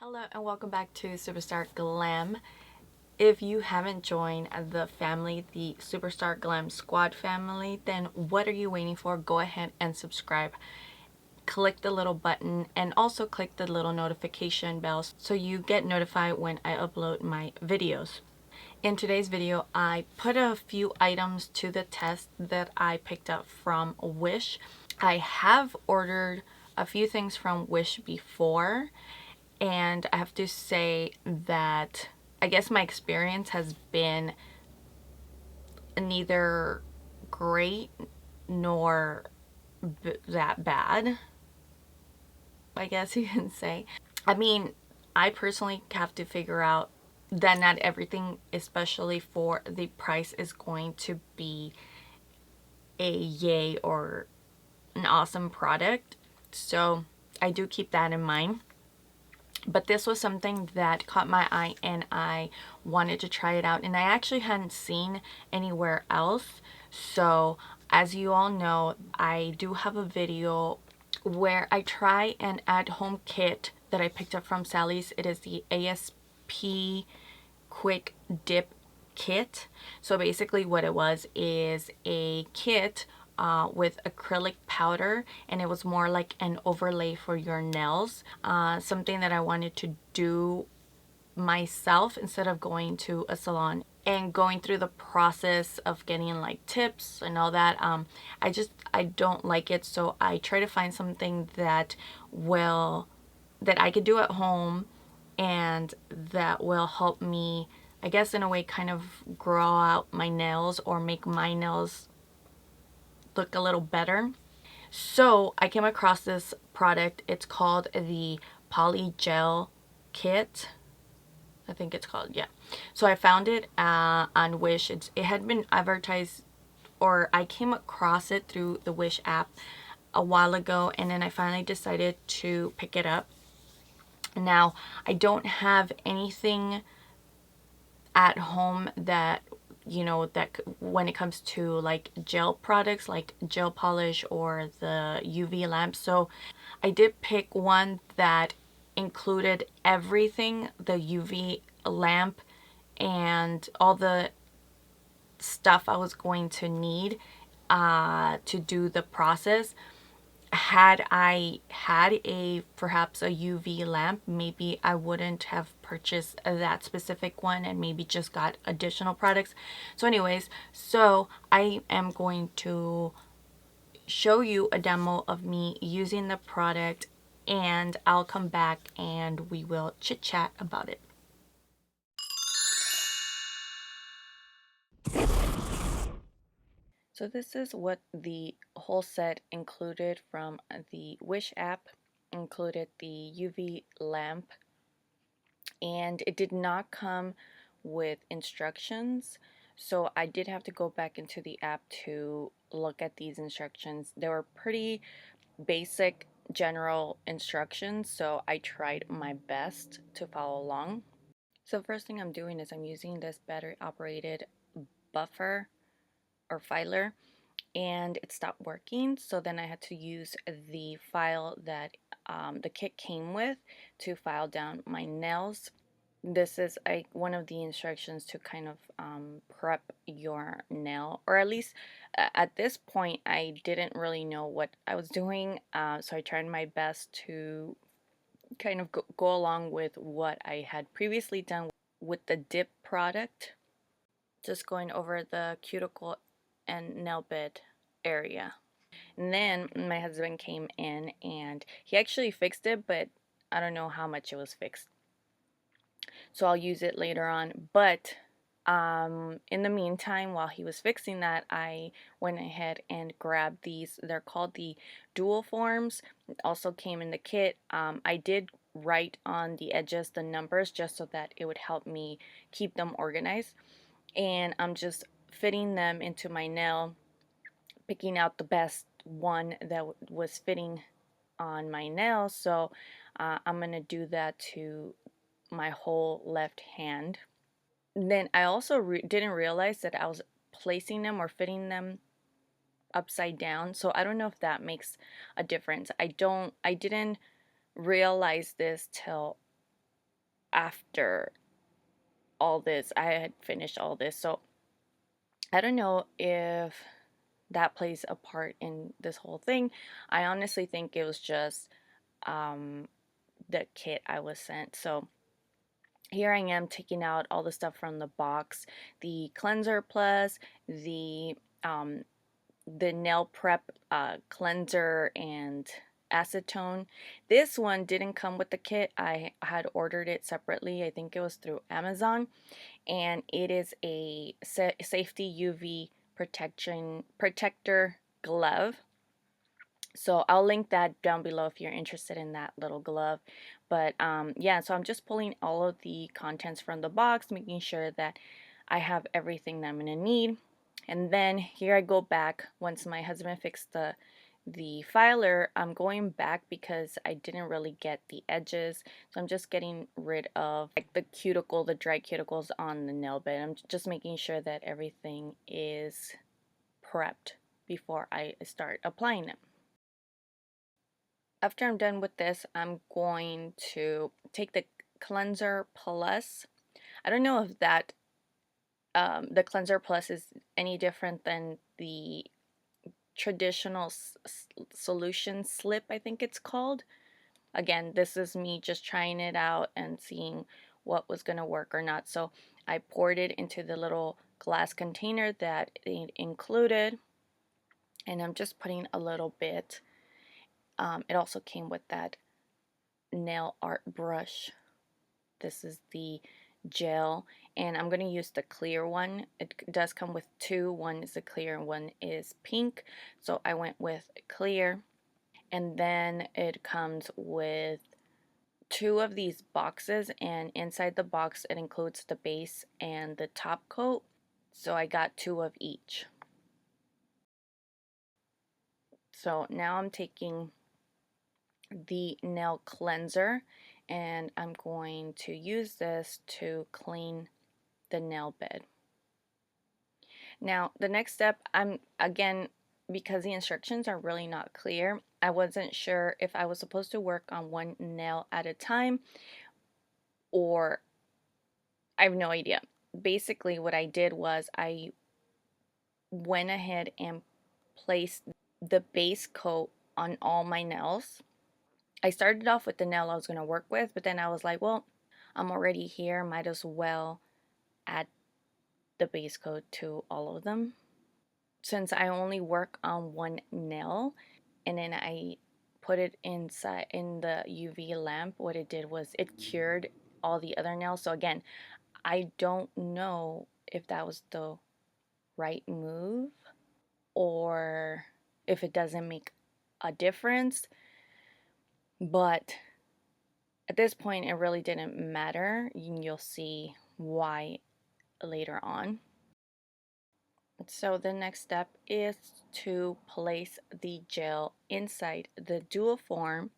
Hello and welcome back to Superstarglam. If you haven't joined the family, the Superstarglam squad family, then what are you waiting for? Go ahead and subscribe. Click the little button and also click the little notification bell so you get notified when I upload my videos. In today's video, I put a few items to the test that I picked up from Wish. I have ordered a few things from Wish before, and I have to say that I guess my experience has been neither great nor that bad, I guess you can say. I mean, I personally have to figure out that not everything, especially for the price, is going to be a yay or an awesome product. So I do keep that in mind. But this was something that caught my eye and I wanted to try it out, and I actually hadn't seen anywhere else. So as you all know, I do have a video where I try an at-home kit that I picked up from Sally's. It is the ASP quick dip kit. So basically what it was is a kit with acrylic powder, and it was more like an overlay for your nails. Something that I wanted to do myself instead of going to a salon and going through the process of getting like tips and all that. I don't like it, so I try to find something that I could do at home and that will help me, I guess, in a way kind of grow out my nails or make my nails look a little better. So I came across this product. It's called the Polygel kit. I think it's called, yeah. So I found it on Wish. It had been advertised, or I came across it through the Wish app a while ago, and then I finally decided to pick it up. Now, I don't have anything at home that that when it comes to like gel products like gel polish or the UV lamp. So I did pick one that included everything, the UV lamp and all the stuff I was going to need to do the process. Had I had perhaps a UV lamp, maybe I wouldn't have purchased that specific one and maybe just got additional products. So anyways, so I am going to show you a demo of me using the product, and I'll come back and we will chit chat about it. So this is what the whole set included from the Wish app. Included the UV lamp, and it did not come with instructions, so I did have to go back into the app to look at these instructions. They were pretty basic general instructions, so I tried my best to follow along. So first thing I'm doing is I'm using this battery operated buffer or filer, and it stopped working, so then I had to use the file that the kit came with to file down my nails. This is one of the instructions to kind of prep your nail, or at least at this point I didn't really know what I was doing, so I tried my best to kind of go along with what I had previously done with the dip product, just going over the cuticle and nail bed area. And then my husband came in and he actually fixed it, but I don't know how much it was fixed, so I'll use it later on. But in the meantime, while he was fixing that, I went ahead and grabbed these. They're called the dual forms. It also came in the kit. I did write on the edges the numbers just so that it would help me keep them organized. And I'm just fitting them into my nail, picking out the best one that was fitting on my nail. So I'm gonna do that to my whole left hand. Then I also didn't realize that I was placing them or fitting them upside down, so I don't know if that makes a difference. I didn't realize this till after all this, I had finished all this. So I don't know if that plays a part in this whole thing. I honestly think it was just the kit I was sent. So here I am taking out all the stuff from the box, the cleanser plus um, the nail prep cleanser and acetone. This one didn't come with the kit. I had ordered it separately. I think it was through Amazon, and it is a safety UV protector glove. So I'll link that down below if you're interested in that little glove. But yeah, so I'm just pulling all of the contents from the box, making sure that I have everything that I'm gonna need. And then here I go back once my husband fixed the filer. I'm going back because I didn't really get the edges, so I'm just getting rid of like the dry cuticles on the nail bed. I'm just making sure that everything is prepped before I start applying them. After I'm done with this, I'm going to take the cleanser plus. I don't know if that the cleanser plus is any different than the traditional solution slip, I think it's called. Again, this is me just trying it out and seeing what was going to work or not. So I poured it into the little glass container that it included, and I'm just putting a little bit. It also came with that nail art brush. This is the gel, and I'm going to use the clear one. It does come with two. One is a clear and one is pink, so I went with clear. And then it comes with two of these boxes, and inside the box it includes the base and the top coat, so I got two of each. So now I'm taking the nail cleanser and I'm going to use this to clean the nail bed. Now the next step, I'm again, because the instructions are really not clear, I wasn't sure if I was supposed to work on one nail at a time, or I have no idea. Basically what I did was I went ahead and placed the base coat on all my nails. I started off with the nail I was going to work with, but then I was like, well, I'm already here, might as well add the base coat to all of them. Since I only work on one nail and then I put it inside in the UV lamp, what it did was it cured all the other nails. So again, I don't know if that was the right move or if it doesn't make a difference, but at this point it really didn't matter. You'll see why later on. So the next step is to place the gel inside the dual form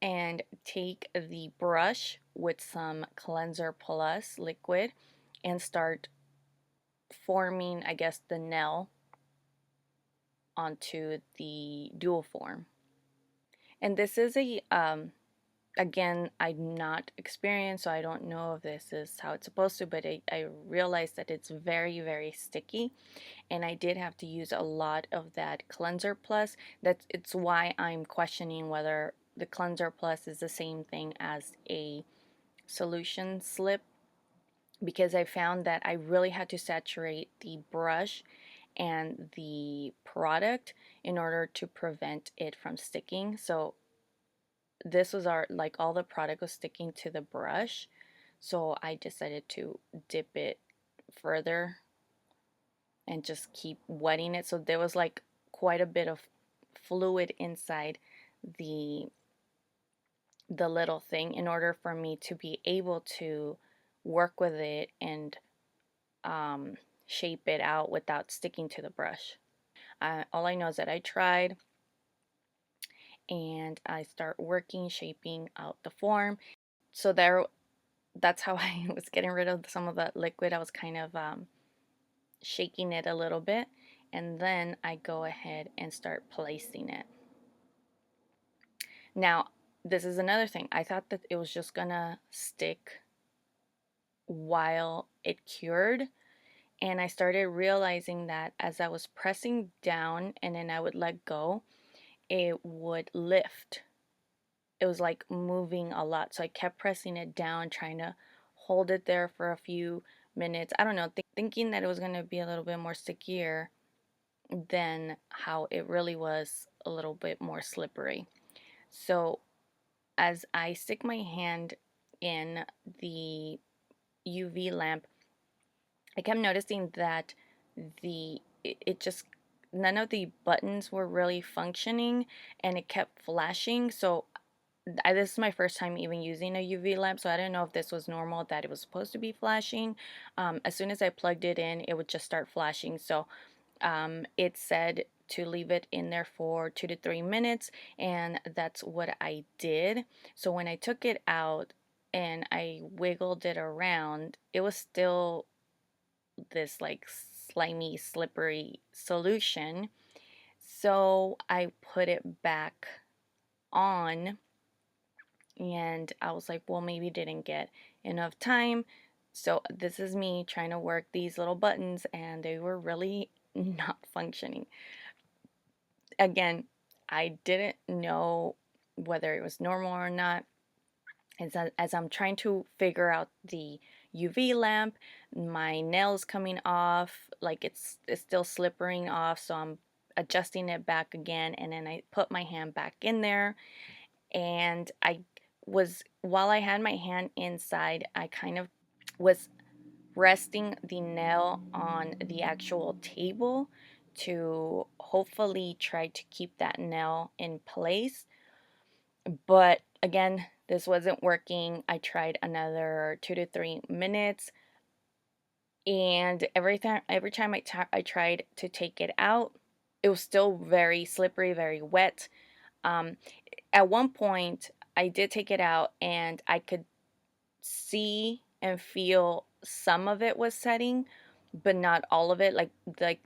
and take the brush with some cleanser plus liquid and start forming, I guess, the nail onto the dual form. And this is a again, I'm not experienced, so I don't know if this is how it's supposed to, but I realized that it's very, very sticky, and I did have to use a lot of that cleanser plus. It's why I'm questioning whether the cleanser plus is the same thing as a solution slip, because I found that I really had to saturate the brush and the product in order to prevent it from sticking. So this was all the product was sticking to the brush, so I decided to dip it further and just keep wetting it. So there was like quite a bit of fluid inside the little thing in order for me to be able to work with it and shape it out without sticking to the brush. All I know is that I tried and I start working, shaping out the form. So that's how I was getting rid of some of the liquid. I was kind of shaking it a little bit, and then I go ahead and start placing it. Now, this is another thing. I thought that it was just gonna stick while it cured. And I started realizing that as I was pressing down and then I would let go, it would lift. It was like moving a lot. So I kept pressing it down, trying to hold it there for a few minutes. I don't know, thinking that it was going to be a little bit more stickier than how it really was, a little bit more slippery. So as I stick my hand in the UV lamp, I kept noticing that it just, none of the buttons were really functioning and it kept flashing. So this is my first time even using a UV lamp, so I didn't know if this was normal, that it was supposed to be flashing. As soon as I plugged it in, it would just start flashing. So it said to leave it in there for 2 to 3 minutes, and that's what I did. So when I took it out and I wiggled it around, it was still this like slimy, slippery solution. So I put it back on, and I was like, well, maybe didn't get enough time. So this is me trying to work these little buttons, and they were really not functioning. Again, I didn't know whether it was normal or not. As I'm trying to figure out the UV lamp, my nail's coming off, like it's still slippering off, so I'm adjusting it back again, and then I put my hand back in there, and while I had my hand inside, I kind of was resting the nail on the actual table to hopefully try to keep that nail in place. But again, this wasn't working. I tried another 2 to 3 minutes, and every time I tried to take it out, it was still very slippery, very wet. Um, at one point, I did take it out, and I could see and feel some of it was setting, but not all of it. Like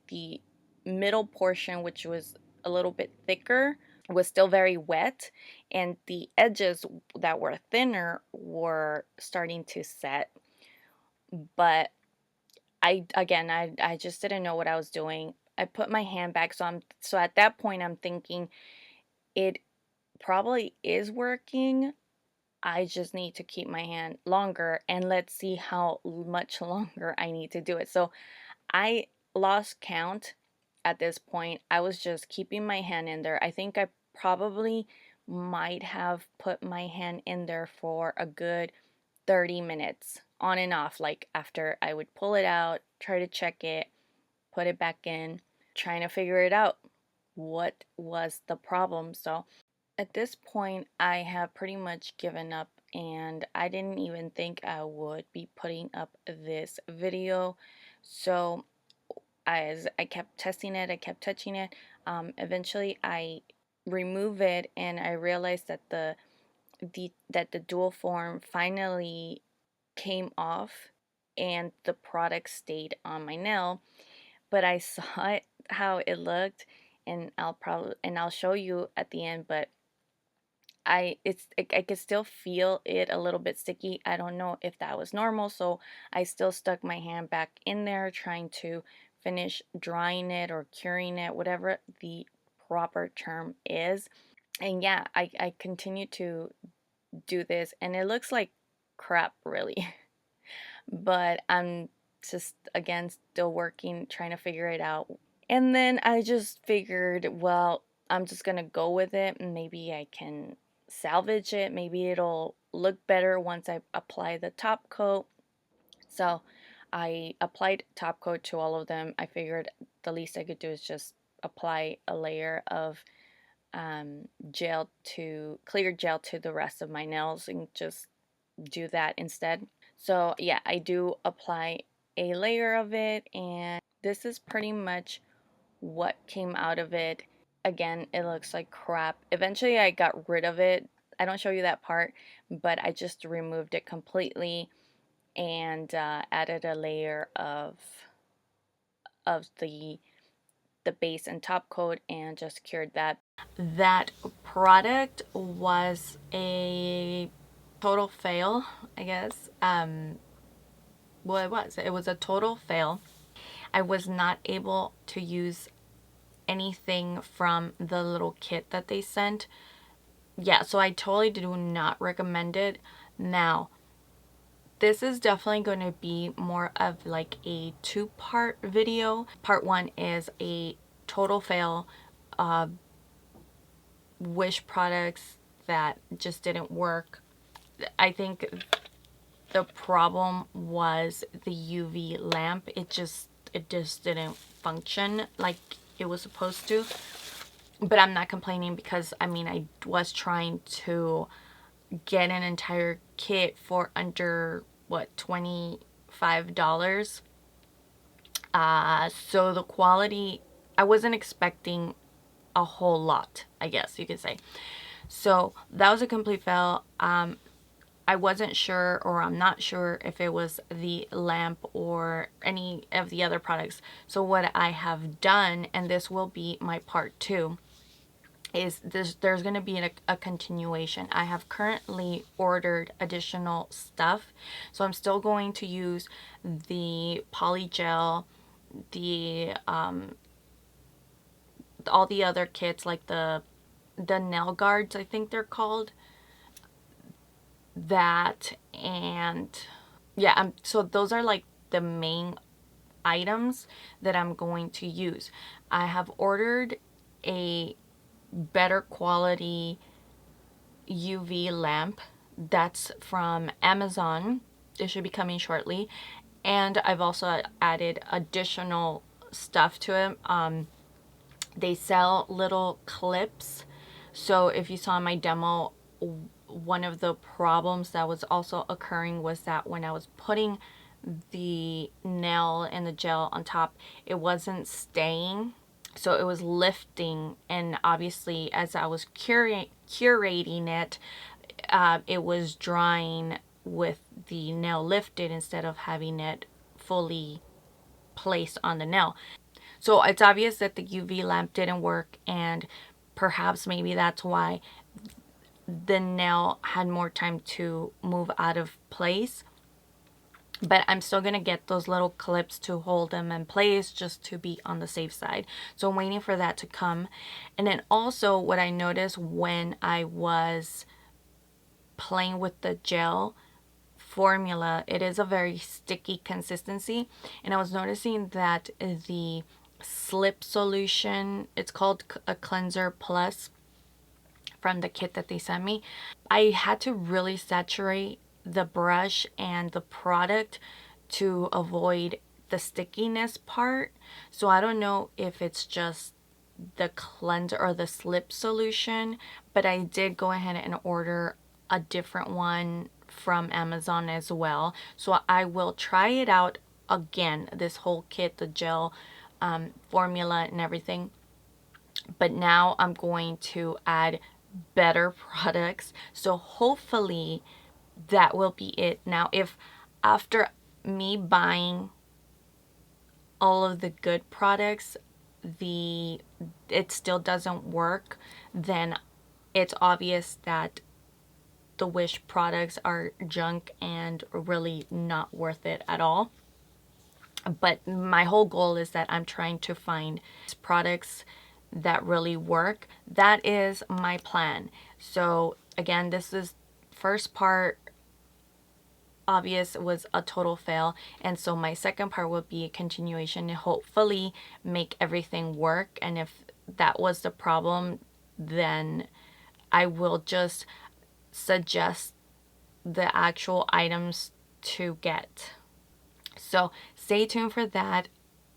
the middle portion, which was a little bit thicker, was still very wet, and the edges that were thinner were starting to set. But I just didn't know what I was doing. I put my hand back, so at that point I'm thinking it probably is working. I just need to keep my hand longer, and let's see how much longer I need to do it. So I lost count at this point. I was just keeping my hand in there. I think I probably might have put my hand in there for a good 30 minutes on and off. Like after I would pull it out, try to check it, put it back in, trying to figure it out. What was the problem? So at this point, I have pretty much given up, and I didn't even think I would be putting up this video. So as I kept testing it, I kept touching it. Eventually, I remove it, and I realized that the dual form finally came off, and the product stayed on my nail. But I saw it, how it looked, and I'll show you at the end. But I could still feel it a little bit sticky. I don't know if that was normal, so I still stuck my hand back in there trying to finish drying it or curing it, whatever the proper term is. And yeah, I continue to do this, and it looks like crap, really. But I'm just, again, still working, trying to figure it out. And then I just figured, well, I'm just gonna go with it, and maybe I can salvage it. Maybe it'll look better once I apply the top coat. So I applied top coat to all of them. I figured the least I could do is just apply a layer of clear gel to the rest of my nails, and just do that instead. So yeah, I do apply a layer of it, and this is pretty much what came out of it. Again, it looks like crap. Eventually I got rid of it. I don't show you that part, but I just removed it completely, and added a layer of the the base and top coat and just cured that. That product was a total fail, I guess. Well, it was a total fail. I was not able to use anything from the little kit that they sent. Yeah, so I totally do not recommend it. Now, this is definitely going to be more of like a two-part video. Part one is a total fail, Wish products that just didn't work. I think the problem was the UV lamp. It just didn't function like it was supposed to. But I'm not complaining because I mean I was trying to get an entire kit for under what, $25. So the quality, I wasn't expecting a whole lot, I guess you could say. So that was a complete fail. I wasn't sure, or I'm not sure if it was the lamp or any of the other products. So what I have done, and this will be my part two, is there's going to be a continuation. I have currently ordered additional stuff. So I'm still going to use the Polygel, the all the other kits, like the nail guards, I think they're called, that, and yeah, so those are like the main items that I'm going to use. I have ordered a better quality UV lamp that's from Amazon. It should be coming shortly. And I've also added additional stuff to it. They sell little clips. So if you saw my demo, one of the problems that was also occurring was that when I was putting the nail and the gel on top, it wasn't staying. So it was lifting, and obviously as I was curating it, it was drying with the nail lifted instead of having it fully placed on the nail. So it's obvious that the UV lamp didn't work, and perhaps maybe that's why the nail had more time to move out of place. But I'm still going to get those little clips to hold them in place just to be on the safe side. So I'm waiting for that to come. And then also what I noticed when I was playing with the gel formula, it is a very sticky consistency. And I was noticing that the slip solution, it's called a cleanser plus from the kit that they sent me, I had to really saturate the brush and the product to avoid the stickiness part. So I don't know if it's just the cleanser or the slip solution, but I did go ahead and order a different one from Amazon as well. So I will try it out again, this whole kit, the gel formula and everything. But now I'm going to add better products. So hopefully that will be it. Now, if after me buying all of the good products, it still doesn't work, then it's obvious that the Wish products are junk and really not worth it at all. But my whole goal is that I'm trying to find products that really work. That is my plan. So again, this is first part, obvious was a total fail, and so my second part will be a continuation and hopefully make everything work. And if that was the problem, then I will just suggest the actual items to get. So stay tuned for that.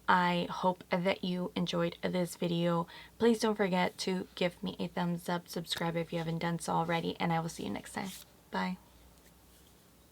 I hope that you enjoyed this video. Please don't forget to give me a thumbs up, subscribe if you haven't done so already, and I will see you next time. Bye.